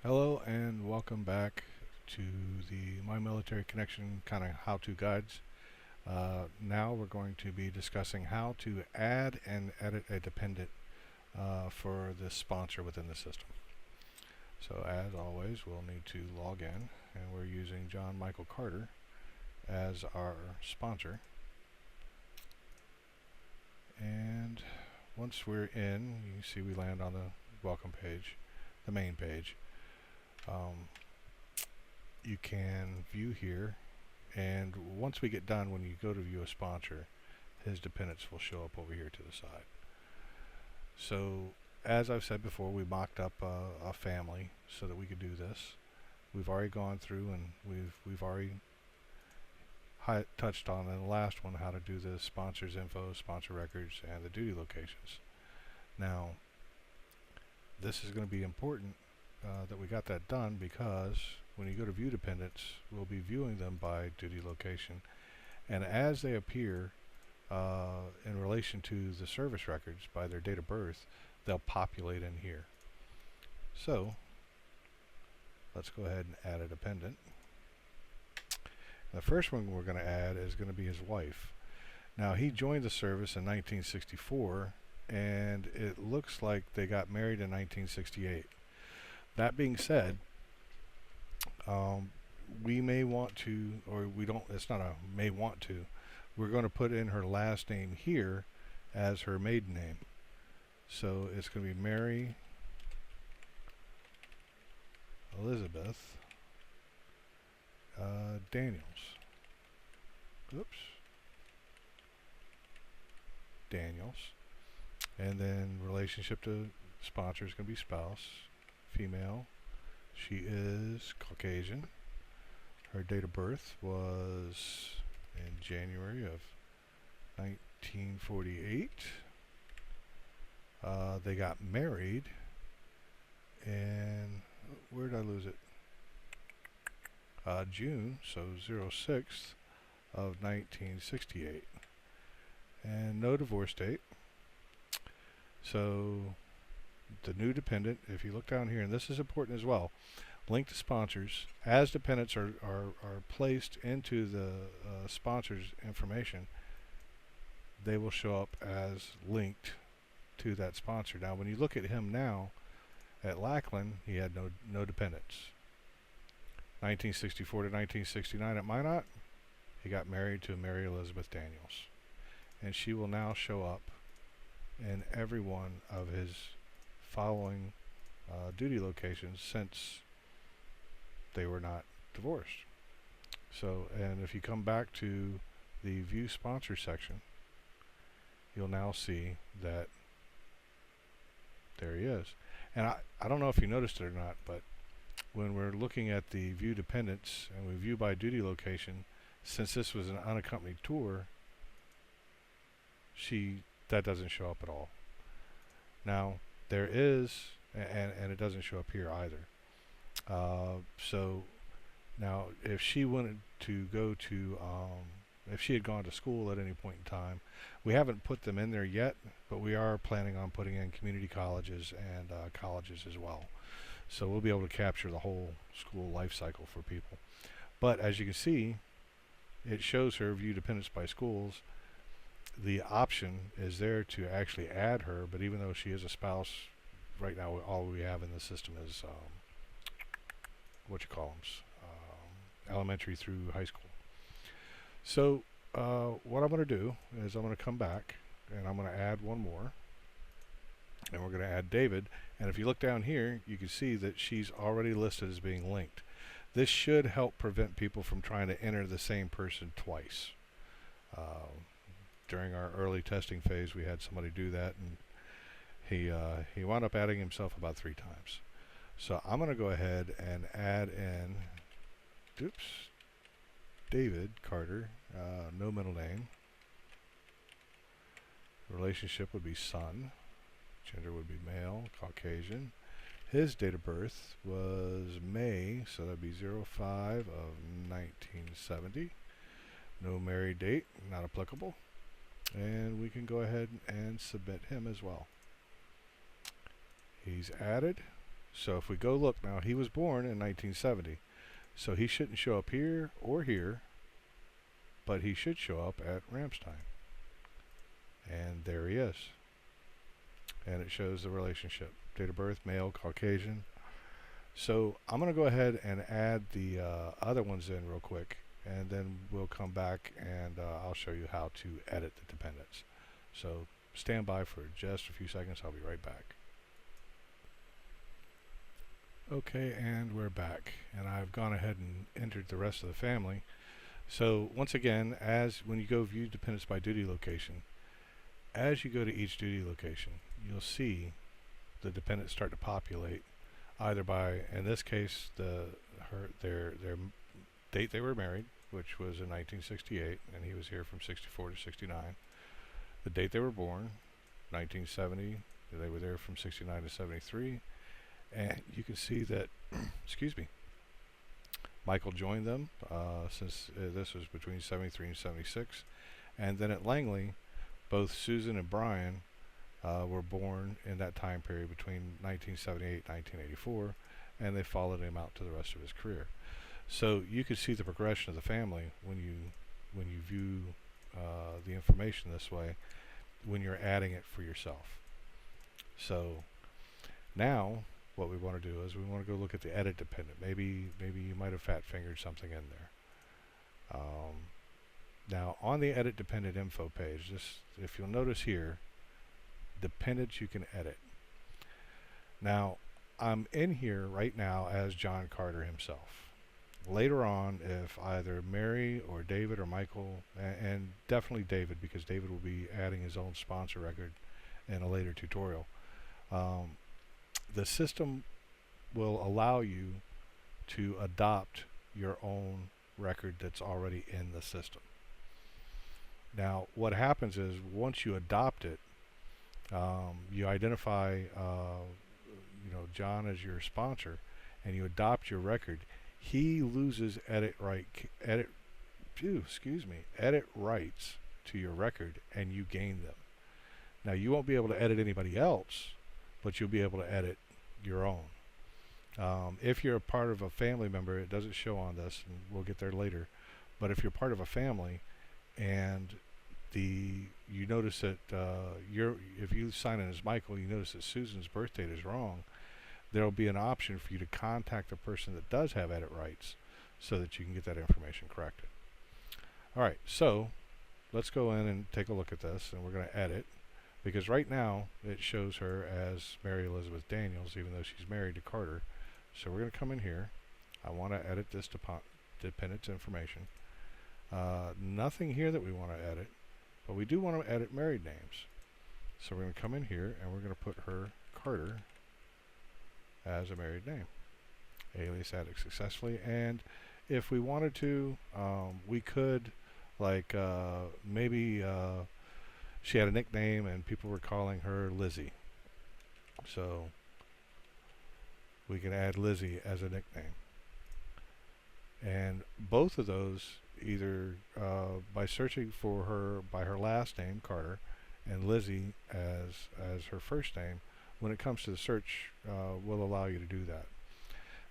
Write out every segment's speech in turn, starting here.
Hello and welcome back to the MyMilitaryConnection kind of how-to guides. Now we're going to be discussing how to add and edit a dependent for the sponsor within the system. So as always, we'll need to log in, and we're using John Michael Carter as our sponsor. And once we're in, you see we land on the welcome page, the main page. You can view here, and once we get done, when you go to view a sponsor, his dependents will show up over here to the side. So as I've said before, we mocked up a family so that we could do this. We've already gone through and we've already touched on in the last one how to do the sponsors info, sponsor records, and the duty locations. Now this is going to be important that we got that done, because when you go to view dependents, we'll be viewing them by duty location, and as they appear in relation to the service records by their date of birth, they'll populate in here. So let's go ahead and add a dependent. The first one we're going to add is going to be his wife. Now, he joined the service in 1964, and it looks like they got married in 1968. That being said, we may want to, or we don't, it's not a may want to, we're going to put in her last name here as her maiden name. So it's going to be Mary Elizabeth Daniels. Oops. Daniels. And then relationship to sponsor is going to be spouse, female. She is Caucasian. Her date of birth was in January of 1948. They got married in, where did I lose it? June, so 06 of 1968. And no divorce date. So the new dependent, if you look down here, and this is important as well, link to sponsors. As dependents are placed into the sponsor's information, they will show up as linked to that sponsor. Now when you look at him now, at Lackland, he had no dependents. 1964 to 1969 at Minot, he got married to Mary Elizabeth Daniels, and she will now show up in every one of his following duty locations since they were not divorced. So, and if you come back to the view sponsor section, you'll now see that there he is. And I don't know if you noticed it or not, but when we're looking at the view dependents and we view by duty location, since this was an unaccompanied tour, that doesn't show up at all. Now there is, and it doesn't show up here either. So now if she wanted to go to, if she had gone to school at any point in time, we haven't put them in there yet, but we are planning on putting in community colleges and colleges as well. So we'll be able to capture the whole school life cycle for people. But as you can see, it shows her view dependents by schools. The option is there to actually add her, but even though she is a spouse, right now all we have in the system is elementary through high school. So what I'm going to do is I'm going to come back and I'm going to add one more, and we're going to add David. And if you look down here, you can see that she's already listed as being linked. This should help prevent people from trying to enter the same person twice. During our early testing phase, we had somebody do that, and he wound up adding himself about 3 times. So I'm going to go ahead and add in, David Carter, no middle name. Relationship would be son. Gender would be male, Caucasian. His date of birth was May, so that'd be 05 of 1970. No married date, not applicable. And we can go ahead and submit him as well. He's added. So if we go look now, he was born in 1970. So he shouldn't show up here or here, but he should show up at Ramstein. And there he is. And it shows the relationship. Date of birth, male, Caucasian. So I'm going to go ahead and add the other ones in real quick, and then we'll come back and I'll show you how to edit the dependents. So stand by for just a few seconds. I'll be right back. Okay, and we're back, and I've gone ahead and entered the rest of the family. So once again, as when you go view dependents by duty location, as you go to each duty location, you'll see the dependents start to populate, either by, in this case, their date they were married, which was in 1968, and he was here from 64 to 69. The date they were born, 1970, they were there from 69 to 73. And you can see that, excuse me, Michael joined them since this was between 73 and 76. And then at Langley, both Susan and Brian were born in that time period between 1978 and 1984, and they followed him out to the rest of his career. So you can see the progression of the family when you view the information this way, when you're adding it for yourself. So now what we want to do is we want to go look at the edit dependent. Maybe you might have fat fingered something in there. Now on the edit dependent info page, if you'll notice here, dependents you can edit. Now I'm in here right now as John Carter himself. Later on, if either Mary or David or Michael, and definitely David, because David will be adding his own sponsor record in a later tutorial, the system will allow you to adopt your own record that's already in the system. Now what happens is once you adopt it, you identify John as your sponsor, and you adopt your record, he loses edit rights to your record, and you gain them. Now you won't be able to edit anybody else, but you'll be able to edit your own. If you're a part of a family member, it doesn't show on this, and we'll get there later, but if you're part of a family and you notice that if you sign in as Michael, you notice that Susan's birth date is wrong, there'll be an option for you to contact the person that does have edit rights so that you can get that information corrected. Alright, so let's go in and take a look at this, and we're going to edit, because right now it shows her as Mary Elizabeth Daniels, even though she's married to Carter. So we're going to come in here. I want to edit this dependents information. Nothing here that we want to edit, but we do want to edit married names. So we're going to come in here and we're going to put her Carter as a married name. Alias added successfully. And if we wanted to, we could, like, maybe she had a nickname and people were calling her Lizzie. So we can add Lizzie as a nickname. And both of those, either by searching for her by her last name, Carter, and Lizzie as her first name, when it comes to the search, will allow you to do that.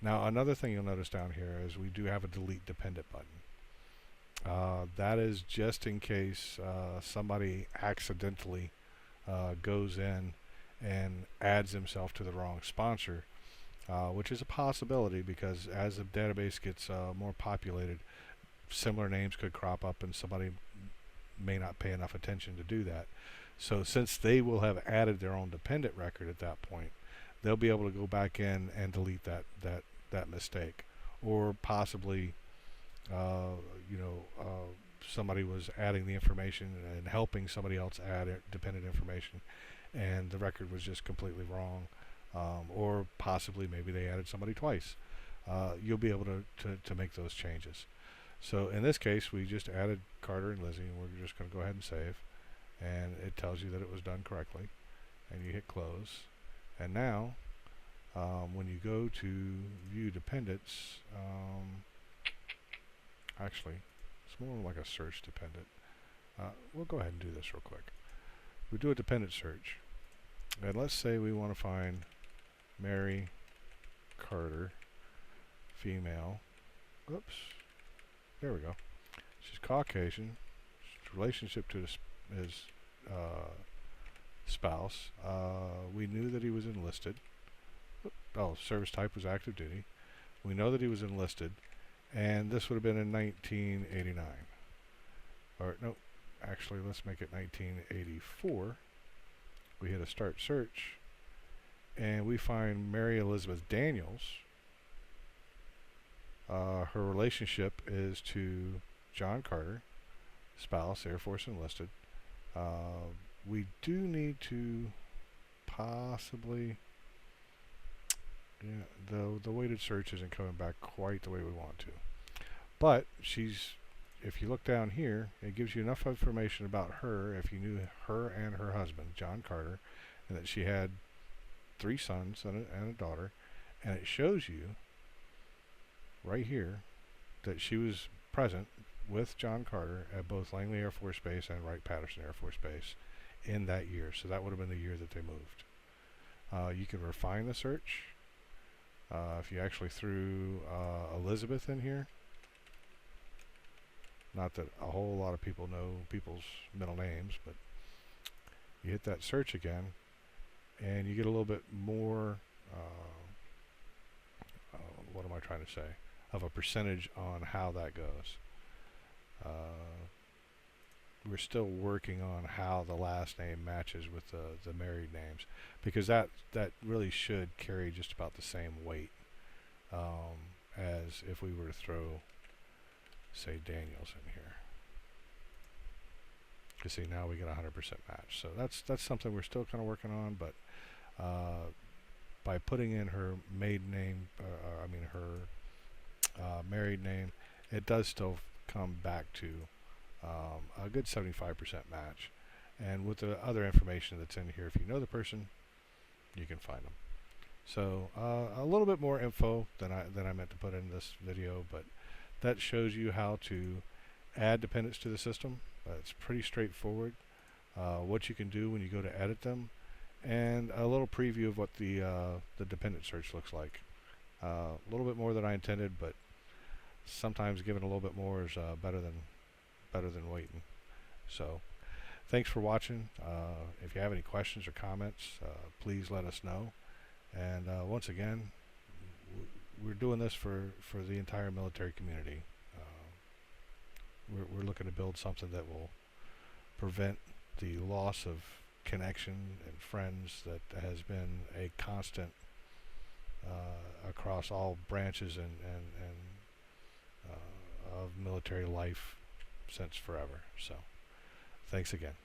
Now another thing you'll notice down here is we do have a delete dependent button. That is just in case somebody accidentally goes in and adds himself to the wrong sponsor, which is a possibility, because as the database gets more populated, similar names could crop up and somebody may not pay enough attention to do that. So since they will have added their own dependent record at that point, they'll be able to go back in and delete that mistake. Or possibly somebody was adding the information and helping somebody else add dependent information, and the record was just completely wrong. Or possibly maybe they added somebody twice. You'll be able to make those changes. So in this case, we just added Carter and Lizzie, and we're just going to go ahead and save. And it tells you that it was done correctly. And you hit close. And now, when you go to view dependents, actually, it's more like a search dependent. We'll go ahead and do this real quick. We do a dependent search. And let's say we want to find Mary Carter, female. Oops. There we go. She's Caucasian. Relationship to his spouse. We knew that he was enlisted. Oh, service type was active duty. We know that he was enlisted, and this would have been in 1989. Or no, actually, let's make it 1984. We hit a start search, and we find Mary Elizabeth Daniels. Her relationship is to John Carter, spouse, Air Force enlisted. We do need to possibly, yeah, the weighted search isn't coming back quite the way we want to. But she's, if you look down here, it gives you enough information about her if you knew her and her husband, John Carter, and that she had 3 sons and a daughter, and it shows you right here that she was present with John Carter at both Langley Air Force Base and Wright-Patterson Air Force Base in that year. So that would have been the year that they moved. You can refine the search. If you actually threw Elizabeth in here, not that a whole lot of people know people's middle names, but you hit that search again, and you get a little bit more, what am I trying to say, of a percentage on how that goes. We're still working on how the last name matches with the married names, because that really should carry just about the same weight as if we were to throw, say, Daniels in here. You see, now we get 100% match. So that's something we're still kind of working on, but by putting in her maiden name, her married name, it does still come back to a good 75% match. And with the other information that's in here, if you know the person, you can find them. So a little bit more info than I meant to put in this video, but that shows you how to add dependents to the system. It's pretty straightforward. What you can do when you go to edit them, and a little preview of what the dependent search looks like. A little bit more than I intended, but sometimes giving a little bit more is better than waiting. So thanks for watching. If you have any questions or comments, please let us know. And once again, we're doing this for the entire military community. We're looking to build something that will prevent the loss of connection and friends that has been a constant across all branches and of military life since forever. So thanks again.